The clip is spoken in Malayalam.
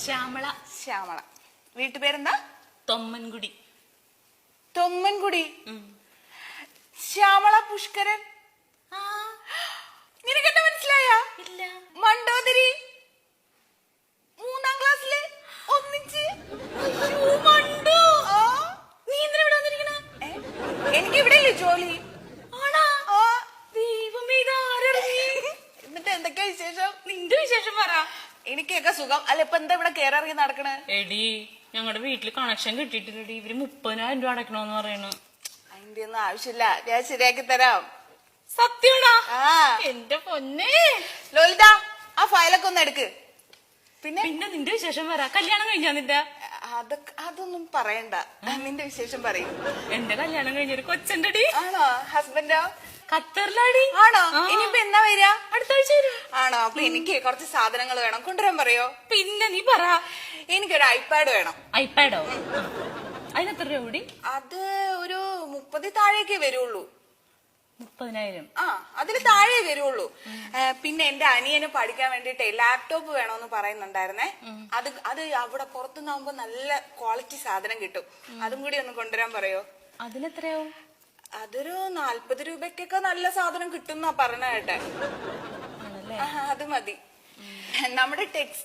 ശ്യാമള. ശ്യാമള. വീട്ടുപേരെന്താ? തൊമ്മൻകുടി. തൊമ്മൻകുടി. ശ്യാമള പുഷ്കരൻ. നിനക്കെന്നെ മനസ്സിലായ? ഇല്ല. മണ്ടോദരി. 3ാം ക്ലാസ്സില് ഒന്നിച്ച്. മണ്ടു, നീ എന്തിനാ ഇവിടെ വന്നിരിക്കണേ? എനിക്ക് ഇവിടെ ഇല്ലേ ജോലി? ആണാ? ദൈവമേ, ഇതാരറിഞ്ഞ്? എന്നിട്ട് എന്തൊക്കെയാ വിശേഷം? നിന്റെ വിശേഷം പറ. എനിക്കൊക്കെ സുഖം. അല്ല, ഇപ്പൊ എന്താ ഇവിടെ കേറിറങ്ങി നടക്കണേ? എടി, ഞങ്ങളുടെ വീട്ടില് കണക്ഷൻ കിട്ടിയിട്ടില്ലടി. ഇവര് 30,000 രൂപ അടക്കണോന്ന് പറയണു. അതിന്റെ ഒന്നും ആവശ്യമില്ല, ഞാൻ ശരിയാക്കി തരാം. സത്യമാണോ? ആ. എന്റെ പൊന്നേ. ലോലിത, ആ ഫയലൊക്കെ ഒന്ന് എടുക്ക്. പിന്നെ പിന്നെ നിന്റെ വിശേഷം പറ. കല്യാണം കഴിഞ്ഞാ നിന്റെ? അതൊന്നും പറയണ്ട. നിന്റെ വിശേഷം പറയും. എന്റെ കല്യാണം കഴിഞ്ഞൊരു കൊച്ചുണ്ടടി. ആണോ? ഹസ്ബൻഡോ? ഖത്തറിലാടി. ആണോ? ഇനിയിപ്പോ എന്നാ വരിക? അടുത്ത ആഴ്ച വരും. ആണോ? അപ്പൊ എനിക്ക് കുറച്ച് സാധനങ്ങൾ വേണം, കൊണ്ടുവരാൻ പറയോ? പിന്നെ നീ പറ. എനിക്കൊരു ഐപാഡ് വേണം. ഐപാഡോ? അതിനെത്ര രൂപ കൂടി? അത് ഒരു 30 താഴേക്കേ വരുള്ളൂ. 30,000. അതിന് താഴെ വരുള്ളൂ. പിന്നെ എന്റെ അനിയന് പഠിക്കാൻ വേണ്ടിട്ട് ലാപ്ടോപ്പ് വേണമെന്ന് പറയുന്നുണ്ടായിരുന്നേ. അത് അവിടെ പുറത്തുനിന്നാകുമ്പോ നല്ല ക്വാളിറ്റി സാധനം കിട്ടും. അതും കൂടി ഒന്ന് കൊണ്ടുവരാൻ പറയോ? അതിനെത്രയാവും? അതൊരു 40 രൂപയ്ക്കൊക്കെ നല്ല സാധനം കിട്ടുന്ന പറഞ്ഞ കേട്ടെ. അത് മതി. നമ്മുടെ ടെക്സ്റ്റ്